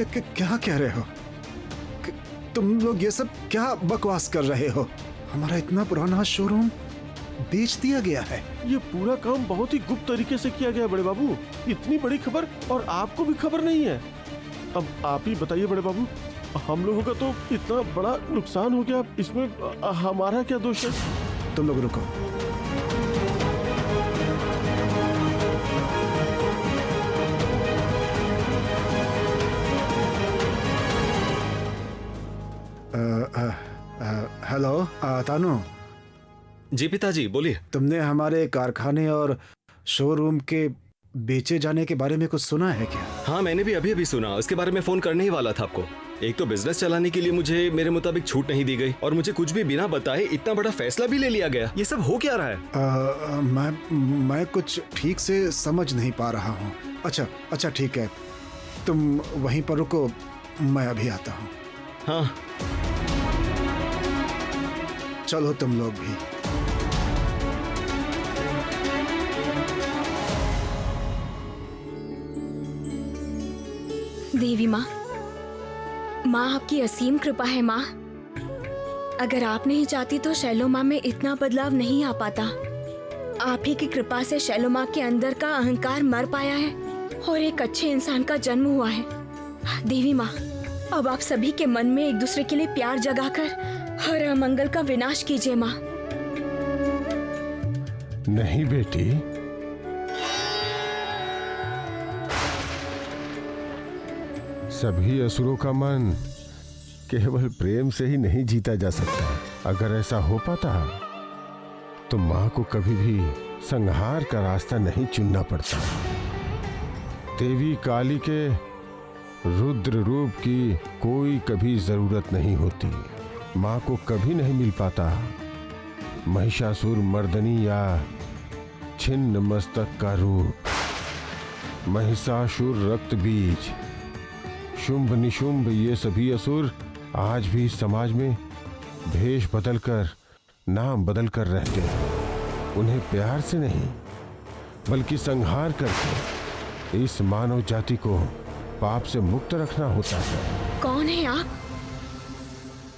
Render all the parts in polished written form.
क्या कह रहे हो? तुम लोग ये सब क्या बकवास कर रहे हो? हमारा इतना पुराना शोरूम बेच दिया गया है। ये पूरा काम बहुत ही गुप्त तरीके से किया गया है बड़े बाबू। इतनी बड़ी खबर और आपको भी खबर नहीं है। अब आप ही बताइए बड़े बाबू, हम लोगों का तो इतना बड़ा नुकसान हो गया, इसमें हमारा क्या दोष है? तुम लोग रुको। हेलो तानू। जी पिताजी बोलिए। तुमने हमारे कारखाने और शोरूम के बेचे जाने के बारे में कुछ सुना है क्या? हाँ मैंने भी अभी सुना, उसके बारे में फोन करने ही वाला था आपको। एक तो बिजनेस चलाने के लिए मुझे मेरे मुताबिक छूट नहीं दी गई और मुझे कुछ भी बिना बताए इतना बड़ा फैसला भी ले लिया गया। ये सब हो क्या रहा है? मैं कुछ ठीक से समझ नहीं पा रहा हूँ। अच्छा ठीक है, तुम वहीं पर रुको, मैं अभी आता हूँ। हाँ चलो तुम लोग भी। देवी माँ आपकी असीम कृपा है माँ। अगर आप नहीं चाहती तो शैलो माँ में इतना बदलाव नहीं आ पाता। आप ही की कृपा से शैलो माँ के अंदर का अहंकार मर पाया है और एक अच्छे इंसान का जन्म हुआ है। देवी माँ अब आप सभी के मन में एक दूसरे के लिए प्यार जगाकर हर अमंगल का विनाश कीजिए माँ। नहीं बेटी, सभी असुरों का मन केवल प्रेम से ही नहीं जीता जा सकता। अगर ऐसा हो पाता तो माँ को कभी भी संहार का रास्ता नहीं चुनना पड़ता। देवी काली के रुद्र रूप की कोई कभी जरूरत नहीं होती। माँ को कभी नहीं मिल पाता महिषासुर मर्दनी या छिन्न मस्तक का रूप। महिषासुर रक्त बीज, शुंभ निशुंभ, ये सभी असुर आज भी समाज में भेष बदलकर, नाम बदलकर रहते हैं। उन्हें प्यार से नहीं बल्कि संहार करके इस मानव जाति को पाप से मुक्त रखना होता है। कौन है आप?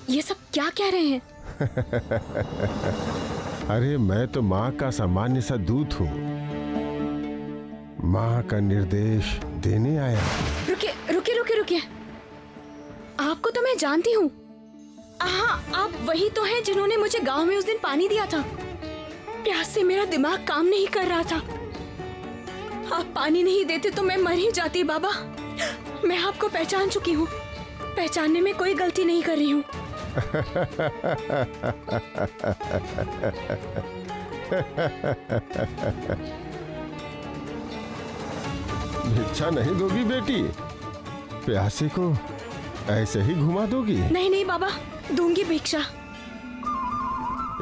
ये सब क्या कह रहे हैं? अरे मैं तो माँ का सामान्य सा दूत हूँ। माँ का निर्देश देने आया। रुकिए। आपको तो मैं जानती हूँ। हाँ, आप वही तो हैं जिन्होंने मुझे गांव में उस दिन पानी दिया था। प्यास से मेरा दिमाग काम नहीं कर रहा था। आप पानी नहीं देते तो मैं मर ही जाती बाबा। मैं आपको पहचान चुकी हूँ। पहचानने में कोई गलती नहीं कर रही हूँ। भिक्षा नहीं दोगी बेटी? प्यासे को ऐसे ही घुमा दोगी? नहीं बाबा, दूंगी भिक्षा।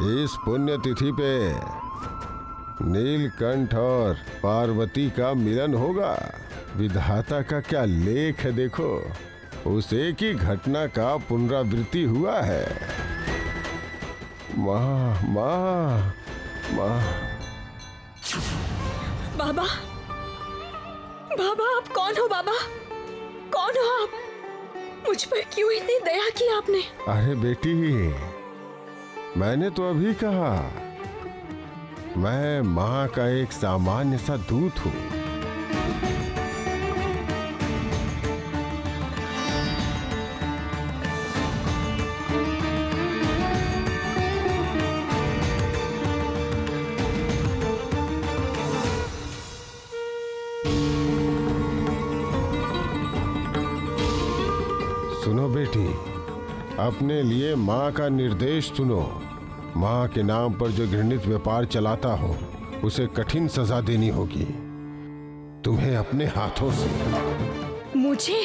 इस पुण्य तिथि पे नीलकंठ और पार्वती का मिलन होगा। विधाता का क्या लेख है देखो। उस एक ही घटना का पुनरावृत्ति हुआ है। माँ माँ माँ। बाबा आप कौन हो? बाबा कौन हो आप? मुझ पर क्यों इतनी दया की आपने? अरे बेटी, मैंने तो अभी कहा, मैं माँ का एक सामान्य सा दूत हूँ। सुनो बेटी, अपने लिए माँ का निर्देश सुनो। माँ के नाम पर जो घृणित व्यापार चलाता हो उसे कठिन सजा देनी होगी, तुम्हें अपने हाथों से। मुझे?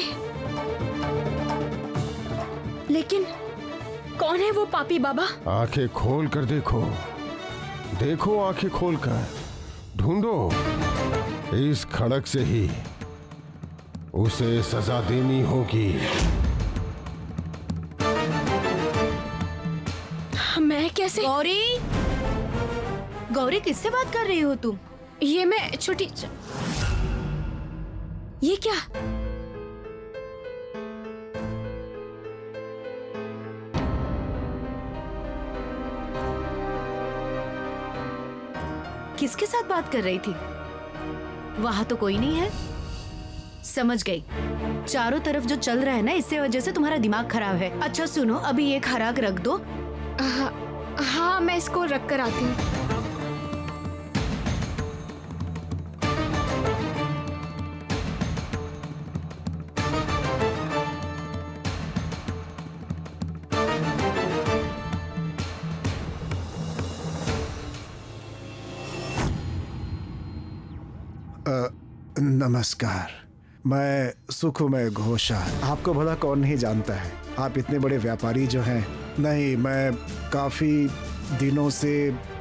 लेकिन कौन है वो पापी बाबा? आंखें खोल कर देखो, देखो आंखें खोल कर, ढूंढो। इस खड़क से ही उसे सजा देनी होगी। मैं कैसे? गौरी किससे बात कर रही हो तुम? ये मैं छोटी। ये क्या? किसके साथ बात कर रही थी? वहां तो कोई नहीं है। समझ गई, चारों तरफ जो चल रहा है ना, इससे वजह से तुम्हारा दिमाग खराब है। अच्छा सुनो, अभी ये खराक रख दो। हाँ, मैं इसको रख कर आती हूँ। नमस्कार, मैं सुखमय घोषाल। आपको भला कौन नहीं जानता है, आप इतने बड़े व्यापारी जो हैं। नहीं, मैं काफ़ी दिनों से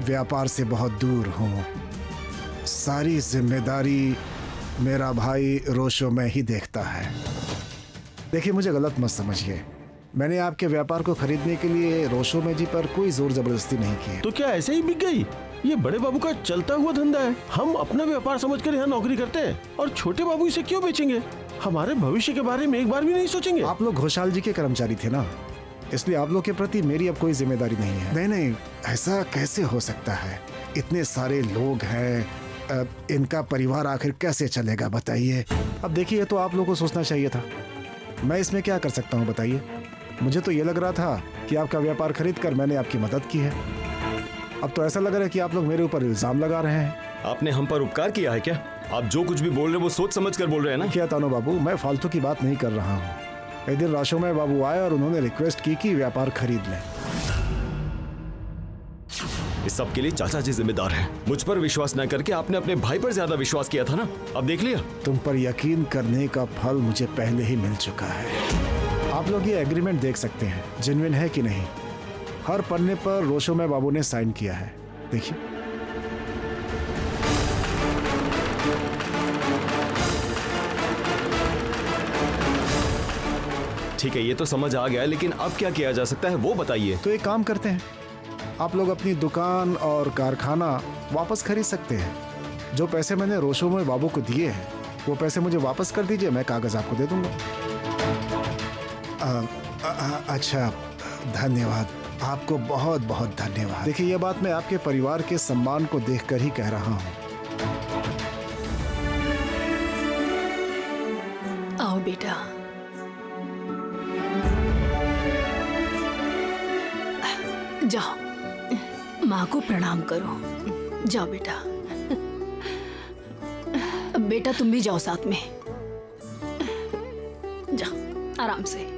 व्यापार से बहुत दूर हूँ। सारी जिम्मेदारी मेरा भाई रोशो में ही देखता है। देखिए, मुझे गलत मत समझिए, मैंने आपके व्यापार को खरीदने के लिए रोशो में जी पर कोई जोर जबरदस्ती नहीं की है। तो क्या ऐसे ही बिक गई? ये बड़े बाबू का चलता हुआ धंधा है। हम अपना व्यापार समझकर यहाँ नौकरी करते हैं, और छोटे बाबू इसे क्यों बेचेंगे? हमारे भविष्य के बारे में एक बार भी नहीं सोचेंगे। आप लोग घोषाल जी के कर्मचारी थे ना, इसलिए आप लोग के प्रति मेरी अब कोई जिम्मेदारी नहीं है। नहीं नहीं, ऐसा कैसे हो सकता है? इतने सारे लोग हैं, इनका परिवार आखिर कैसे चलेगा बताइए। अब देखिए, तो आप लोगों को सोचना चाहिए था। मैं इसमें क्या कर सकता हूँ बताइए? मुझे तो ये लग रहा था कि आपका व्यापार खरीद कर मैंने आपकी मदद की है। अब तो ऐसा लग रहा है कि आप लोग मेरे ऊपर इल्जाम लगा रहे हैं। आपने हम पर उपकार किया है क्या? आप जो कुछ भी बोल रहे हैं वो सोच समझ कर बोल रहे हैं ना? क्या तानो बाबू, मैं फालतू की बात नहीं कर रहा हूँ। एक दिन राशोमय बाबू आए और उन्होंने रिक्वेस्ट की कि व्यापार खरीद लें। इस सब के लिए चाचा जी जिम्मेदार हैं। मुझ पर विश्वास न करके आपने अपने भाई पर ज्यादा विश्वास किया था ना, अब देख लिया। तुम पर यकीन करने का फल मुझे पहले ही मिल चुका है। आप लोग ये एग्रीमेंट देख सकते हैं, जेन्युइन है कि नहीं। हर पन्ने पर रोशोमय बाबू ने साइन किया है, देखिए। ठीक है, ये तो समझ आ गया, लेकिन अब क्या किया जा सकता है वो बताइए। तो एक काम करते हैं, आप लोग अपनी दुकान और कारखाना वापस खरीद सकते हैं। जो पैसे मैंने रोशोमय बाबू को दिए हैं वो पैसे मुझे वापस कर दीजिए, मैं कागज आपको दे दूंगा। अच्छा, धन्यवाद, आपको बहुत बहुत धन्यवाद। देखिए, यह बात मैं आपके परिवार के सम्मान को देखकर ही कह रहा हूँ। आओ बेटा, जाओ माँ को प्रणाम करो। जाओ बेटा। बेटा तुम भी जाओ साथ में, जाओ आराम से।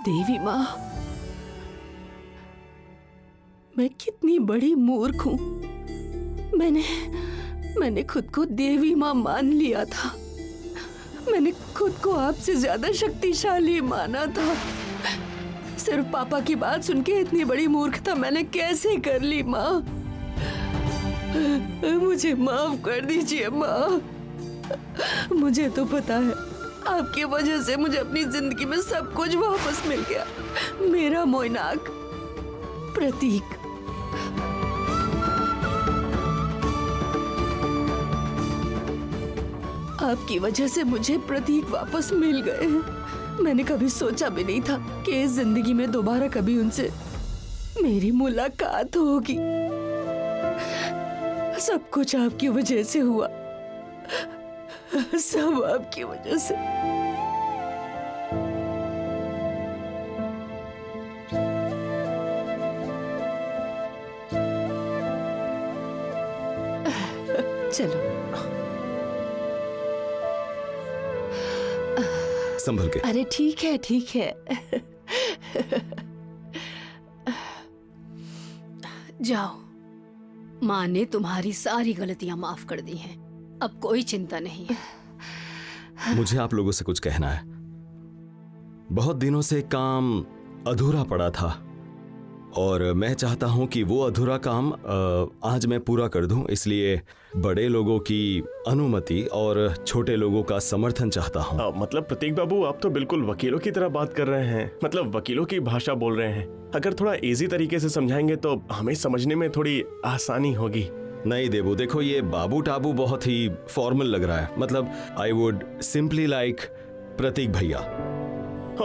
देवी माँ, मैं कितनी बड़ी मूर्ख हूँ। मैंने खुद को देवी माँ मान लिया था। मैंने खुद को आपसे ज्यादा शक्तिशाली माना था। सिर्फ पापा की बात सुन के इतनी बड़ी मूर्खता मैंने कैसे कर ली माँ? मुझे माफ कर दीजिए माँ। मुझे तो पता है आपकी वजह से मुझे अपनी जिंदगी में सब कुछ वापस मिल गया। मेरा मोइनाक, प्रतीक। आपकी वजह से मुझे प्रतीक वापस मिल गए। मैंने कभी सोचा भी नहीं था कि इस जिंदगी में दोबारा कभी उनसे मेरी मुलाकात होगी। सब कुछ आपकी वजह से हुआ, सब आपकी वजह से। चलो संभल के। अरे ठीक है ठीक है। जाओ, माँ ने तुम्हारी सारी गलतियां माफ कर दी हैं। अब कोई चिंता नहीं है। मुझे आप लोगों से कुछ कहना है। बहुत दिनों से काम अधूरा पड़ा था और मैं चाहता हूं कि वो अधूरा काम आज मैं पूरा कर दूं। इसलिए बड़े लोगों की अनुमति और छोटे लोगों का समर्थन चाहता हूं। मतलब प्रतीक बाबू, आप तो बिल्कुल वकीलों की तरह बात कर रहे हैं। मतलब वकीलों की भाषा बोल रहे हैं। अगर थोड़ा इजी तरीके से समझाएंगे तो हमें समझने में थोड़ी आसानी होगी। नहीं देबू, देखो ये बाबू टाबू बहुत ही फॉर्मल लग रहा है। मतलब आई वुड सिंपली लाइक प्रतीक भैया।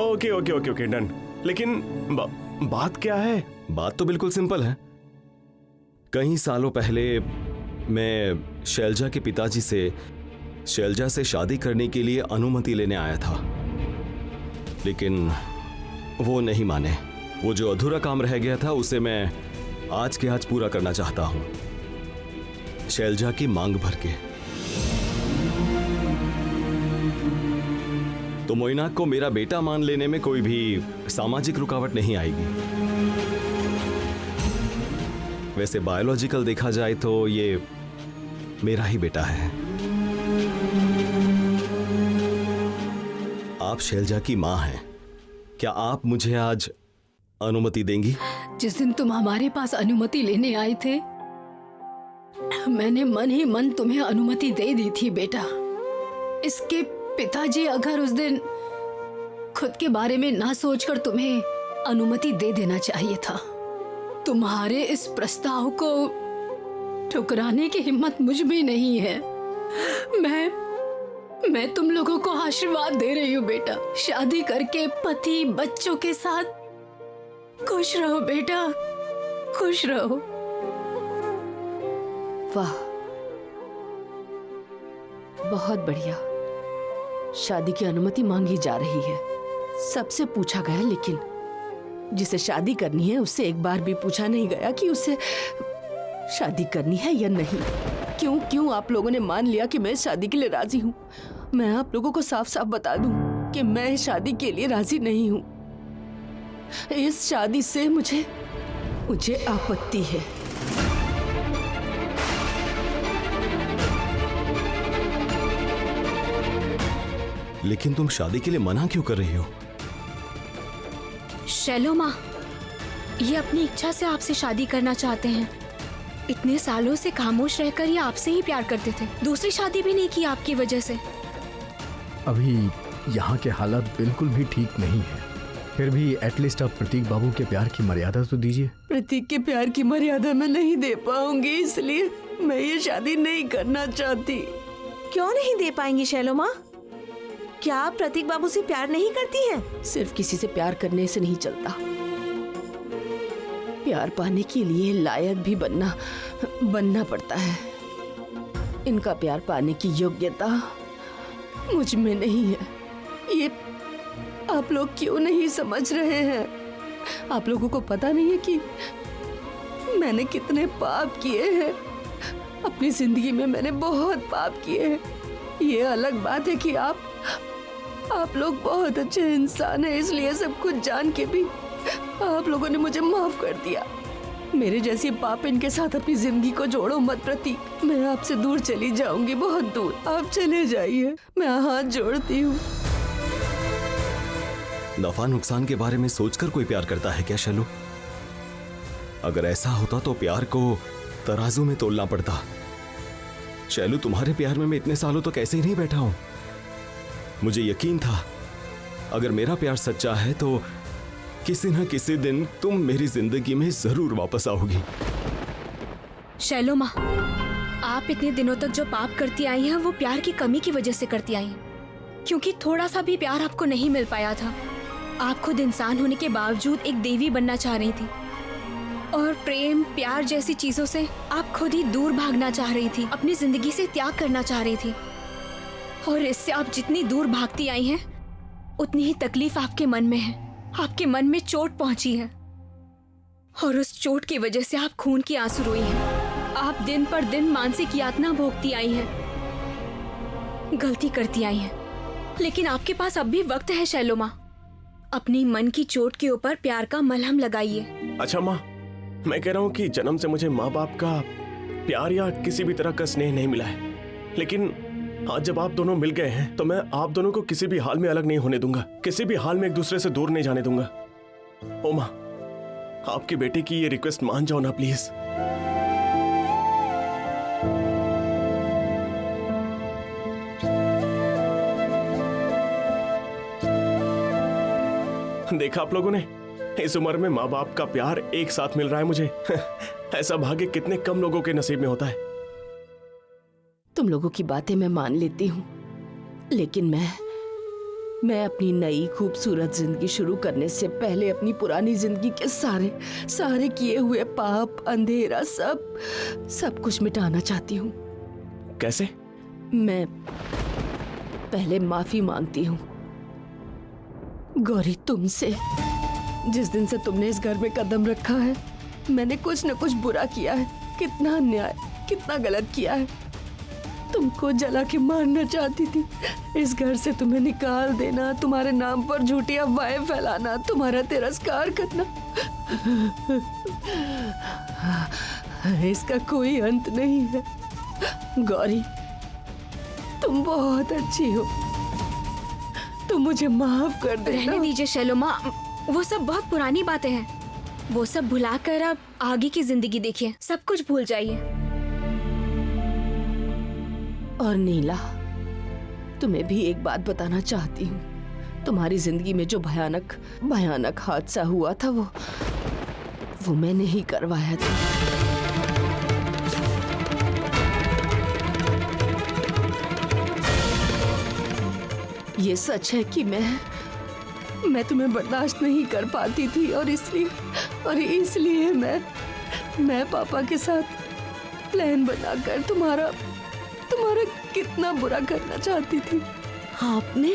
Okay okay okay okay done. लेकिन बात क्या है? बात तो बिल्कुल सिंपल है। कई सालों पहले मैं शैलजा के पिताजी से शैलजा से शादी करने के लिए अनुमति लेने आया था, लेकिन वो नहीं माने। वो जो अधूरा काम रह गया था उसे मैं आज के आज पूरा करना चाहता हूं, शैलजा की मांग भर के। तो मोइनाक को मेरा बेटा मान लेने में कोई भी सामाजिक रुकावट नहीं आएगी। वैसे बायोलॉजिकल देखा जाए तो ये मेरा ही बेटा है। आप शैलजा की मां हैं, क्या आप मुझे आज अनुमति देंगी? जिस दिन तुम हमारे पास अनुमति लेने आए थे, मैंने मन ही मन तुम्हें अनुमति दे दी थी बेटा। इसके पिताजी अगर उस दिन खुद के बारे में ना सोचकर तुम्हें अनुमति दे देना चाहिए था। तुम्हारे इस प्रस्ताव को ठुकराने की हिम्मत मुझ में नहीं है। मैं तुम लोगों को आशीर्वाद दे रही हूँ बेटा। शादी करके पति बच्चों के साथ खुश रहो बेटा, खुश रहो। वाह, बहुत बढ़िया। शादी की अनुमति मांगी जा रही है। सबसे पूछा गया, लेकिन जिसे शादी करनी है उससे एक बार भी पूछा नहीं गया कि उसे शादी करनी है या नहीं। क्यों आप लोगों ने मान लिया कि मैं शादी के लिए राजी हूँ? मैं आप लोगों को साफ साफ बता दूं कि मैं शादी के लिए राजी नहीं हूँ। इस शादी से मुझे आपत्ति है। लेकिन तुम शादी के लिए मना क्यों कर रही हो? शैलो माँ, ये अपनी इच्छा से आपसे शादी करना चाहते हैं। इतने सालों से खामोश रहकर ये आपसे ही प्यार करते थे। दूसरी शादी भी नहीं की आपकी वजह से। अभी यहाँ के हालात बिल्कुल भी ठीक नहीं है, फिर भी एटलीस्ट आप प्रतीक बाबू के प्यार की मर्यादा तो दीजिए। प्रतीक के प्यार की मर्यादा मैं नहीं दे पाऊंगी, इसलिए मैं ये शादी नहीं करना चाहती। क्यों नहीं दे पाएंगी शैलो माँ? क्या आप प्रतीक बाबू से प्यार नहीं करती हैं? सिर्फ किसी से प्यार करने से नहीं चलता। प्यार पाने के लिए लायक भी बनना पड़ता है। इनका प्यार पाने की योग्यता मुझ में नहीं है। ये आप लोग क्यों नहीं समझ रहे हैं? आप लोगों को पता नहीं है कि मैंने कितने पाप किए हैं। अपनी जिंदगी में मैंने बहुत पाप किए हैं। ये अलग बात है कि आप लोग बहुत अच्छे इंसान हैं, इसलिए सब कुछ जान के भी आप लोगों ने मुझे माफ कर दिया। मेरे जैसी पाप इनके साथ अपनी जिंदगी को जोड़ो मत प्रतीक। मैं आपसे दूर चली जाऊंगी, बहुत दूर। आप चले जाइए, मैं हाथ जोड़ती हूँ। नफा नुकसान के बारे में सोचकर कोई प्यार करता है क्या शैलू? अगर ऐसा होता तो प्यार को तराजू में तोलना पड़ता। शैलू, तुम्हारे प्यार में मैं इतने सालों तो कैसे ही नहीं बैठा हूं। मुझे यकीन था अगर मेरा प्यार सच्चा है तो किसी न किसी दिन तुम मेरी जिंदगी में जरूर वापस आओगी। शैलो माँ, आप इतने दिनों तक जो पाप करती आई हैं वो प्यार की कमी की वजह से करती आई हैं, क्योंकि थोड़ा सा भी प्यार आपको नहीं मिल पाया था। आप खुद इंसान होने के बावजूद एक देवी बनना चाह रही थी, और प्रेम प्यार जैसी चीजों से आप खुद ही दूर भागना चाह रही थी, अपनी जिंदगी से त्याग करना चाह रही थी। और इससे आप जितनी दूर भागती आई हैं उतनी ही तकलीफ आपके मन में है। आपके मन में चोट पहुंची है और उस चोट की वजह से आप खून की आंसू रोई हैं। आप दिन पर दिन मानसिक यातना भोगती आई हैं, गलती करती आई हैं, लेकिन आपके पास अब भी वक्त है शैलो माँ। अपनी मन की चोट के ऊपर प्यार का मलहम लगाइए। अच्छा माँ, मैं कह रहा हूँ कि जन्म से मुझे माँ बाप का प्यार या किसी भी तरह का स्नेह नहीं मिला है, लेकिन आज जब आप दोनों मिल गए हैं तो मैं आप दोनों को किसी भी हाल में अलग नहीं होने दूंगा, किसी भी हाल में एक दूसरे से दूर नहीं जाने दूंगा। ओ माँ, आपकी बेटे की ये रिक्वेस्ट मान जाओ ना प्लीज। देखा आप लोगों ने, इस उम्र में माँ बाप का प्यार एक साथ मिल रहा है मुझे। ऐसा भाग्य कितने कम लोगों के नसीब में होता है। तुम लोगों की बातें मैं मान लेती हूँ, लेकिन मैं अपनी नई खूबसूरत जिंदगी शुरू करने से पहले अपनी पुरानी जिंदगी के सारे किए हुए पाप, अंधेरा, सब कुछ मिटाना चाहती हूँ। कैसे? मैं पहले माफी मांगती हूँ गौरी तुमसे। जिस दिन से तुमने इस घर में कदम रखा है, मैंने कुछ न कुछ बुरा किया है। कितना अन्याय, कितना गलत किया है। तुमको जला के मारना चाहती थी, इस घर से तुम्हें निकाल देना, तुम्हारे नाम पर झूठी अफवाहें फैलाना, तुम्हारा तिरस्कार करना। इसका कोई अंत नहीं है। गौरी, तुम बहुत अच्छी हो, तुम मुझे माफ कर देना। रहने दीजिए शैलो माँ, वो सब बहुत पुरानी बातें हैं। वो सब भुलाकर अब आगे की जिंदगी देखिए, सब कुछ भूल जाइए। और नीला, तुम्हें भी एक बात बताना चाहती हूँ। तुम्हारी जिंदगी में जो भयानक हादसा हुआ था, वो मैंने ही करवाया था। ये सच है कि मैं तुम्हें बर्दाश्त नहीं कर पाती थी, और इसलिए मैं पापा के साथ प्लान बनाकर तुम्हारा कितना बुरा करना चाहती थी। आपने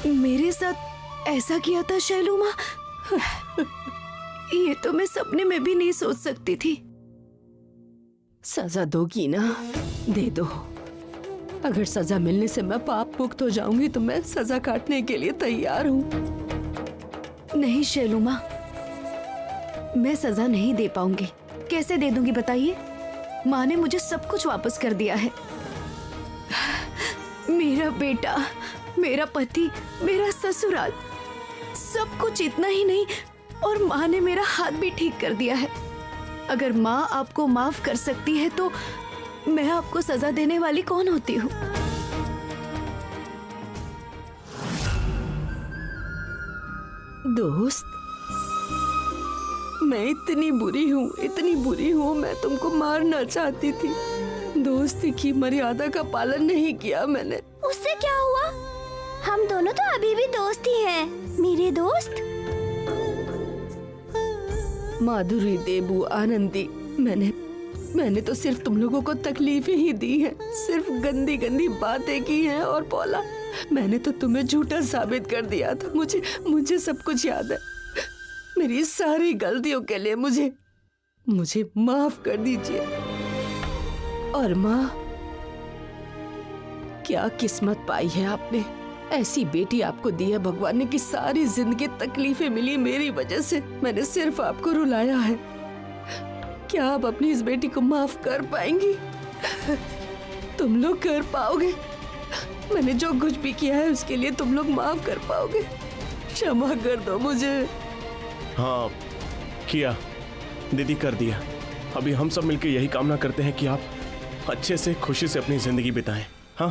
मेरे साथ ऐसा किया था शैलो माँ? ये तो मैं सपने में भी नहीं सोच सकती थी। सजा दोगी ना? दे दो। अगर सजा मिलने से मैं पाप मुक्त हो जाऊंगी तो मैं सजा काटने के लिए तैयार हूँ। नहीं शैलो माँ, मैं सजा नहीं दे पाऊंगी। कैसे दे दूंगी बताइए? माँ ने मुझे सब कुछ वापस कर दिया है। मेरा बेटा, मेरा पति, मेरा ससुराल, सब कुछ। इतना ही नहीं, और माँ ने मेरा हाथ भी ठीक कर दिया है। अगर माँ आपको माफ कर सकती है तो मैं आपको सजा देने वाली कौन होती हूँ? दोस्त, मैं इतनी बुरी हूँ, मैं तुमको मारना चाहती थी। दोस्ती की मर्यादा का पालन नहीं किया मैंने। उससे क्या हुआ? हम दोनों तो अभी भी दोस्त ही हैं, मेरे दोस्त। माधुरी, देबू, आनंदी, मैंने तो सिर्फ तुम लोगों को तकलीफें ही दी हैं, सिर्फ गंदी गंदी बातें की हैं। और पौला, मैंने तो तुम्हें झूठा साबित कर दिया था। मुझे सब कुछ याद है। मेरी सारी गलतियों के लिए मुझे माफ कर दीजिए। और माँ, क्या किस्मत पाई है आपने। ऐसी बेटी आपको दी है भगवान ने कि सारी जिंदगी तकलीफें मिली मेरी वजह से। मैंने सिर्फ आपको रुलाया है। क्या आप अपनी इस बेटी को माफ कर पाएंगी? तुम लोग कर पाओगे? मैंने जो कुछ भी किया है उसके लिए तुम लोग माफ कर पाओगे? क्षमा कर दो मुझे। हाँ किया, दीदी, कर दिया। अभी हम सब मिलकर यही कामना करते हैं कि आप अच्छे से खुशी से अपनी जिंदगी बिताएं। हाँ,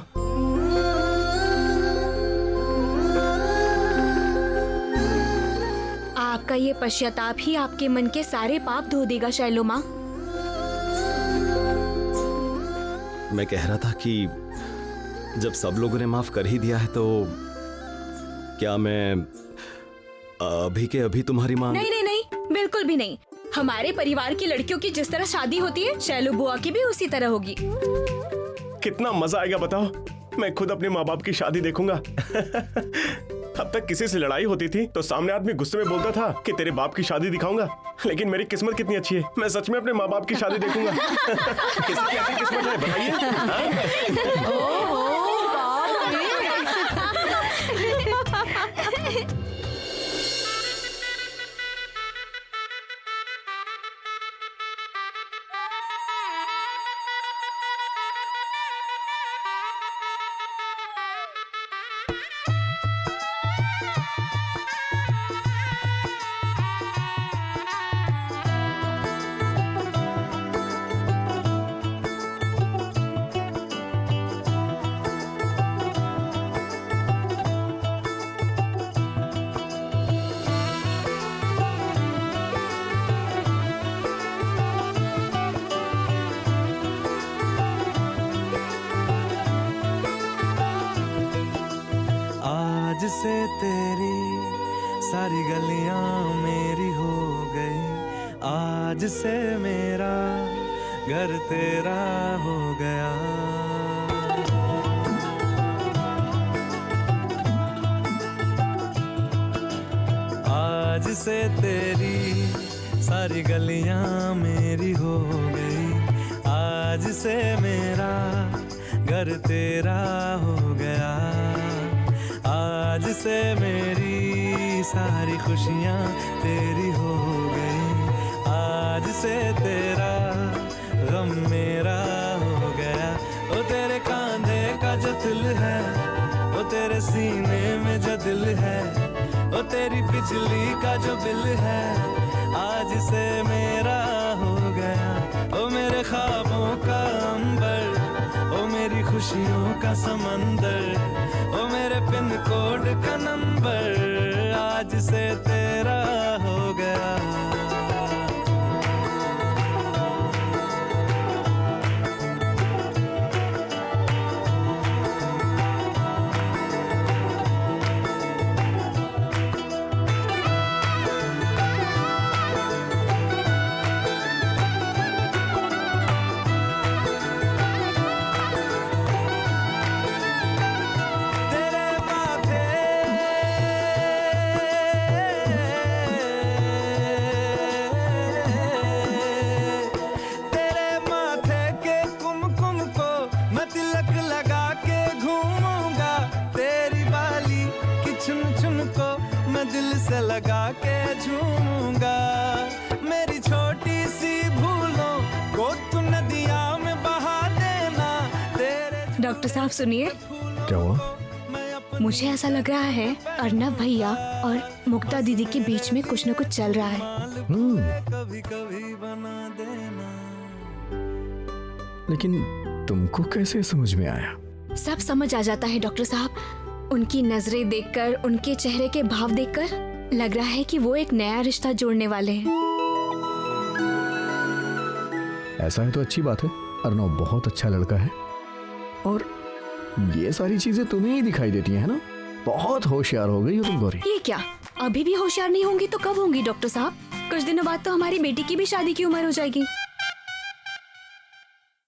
आपका ये पश्चाताप ही आपके मन के सारे पाप धो देगा शैलो माँ। मैं कह रहा था कि जब सब लोगों ने माफ कर ही दिया है तो क्या मैं अभी के अभी तुम्हारी मांग? नहीं नहीं नहीं, बिल्कुल भी नहीं। हमारे परिवार की लड़कियों की जिस तरह शादी होती है, शैलो बुआ की भी उसी तरह होगी। कितना मजा आएगा बताओ। मैं खुद अपने माँ बाप की शादी देखूंगा। अब तक किसी से लड़ाई होती थी तो सामने आदमी गुस्से में बोलता था कि तेरे बाप की शादी दिखाऊंगा, लेकिन मेरी किस्मत कितनी अच्छी है, मैं सच में अपने माँ बाप की शादी देखूंगा। किसकी ऐसी किस्मत है बताइए? से तेरी सारी गलियां मेरी हो गई, आज से मेरा घर तेरा हो गया। आज से तेरी सारी गलियां मेरी हो गई, आज से मेरा घर तेरा हो गया। आज से मेरी सारी खुशियाँ तेरी हो गई, आज से तेरा गम मेरा हो गया। ओ तेरे कांधे का जो दिल है, ओ तेरे सीने में जो दिल है, ओ तेरी बिजली का जो बिल है, आज से मेरा हो गया। ओ मेरे ख्वाबों का अंबर, ओ मेरी खुशियों का समंदर, ओ मेरे पिन कोड का नंबर, आज से तेरा हो गया। दिल से लगा के झूमूंगा, मेरी छोटी सी भूलों को तू नदिया में बहा देना। तेरे डॉक्टर साहब सुनिए, क्या हुआ? मुझे ऐसा लग रहा है अर्नब भैया और मुक्ता दीदी के बीच में कुछ न कुछ चल रहा है। कभी कभी बना देना। लेकिन तुमको कैसे समझ में आया? सब समझ आ जाता है डॉक्टर साहब। उनकी नजरें देखकर, उनके चेहरे के भाव देखकर लग रहा है कि वो एक नया रिश्ता जोड़ने वाले हैं। ऐसा है तो अच्छी बात है। अर्नब बहुत अच्छा लड़का है और ये सारी चीजें तुम्हें ही दिखाई देती हैं, है ना? बहुत होशियार हो गई हो तुम गौरी। ये क्या, अभी भी होशियार नहीं होंगी तो कब होंगी डॉक्टर साहब? कुछ दिनों बाद तो हमारी बेटी की भी शादी की उम्र हो जाएगी।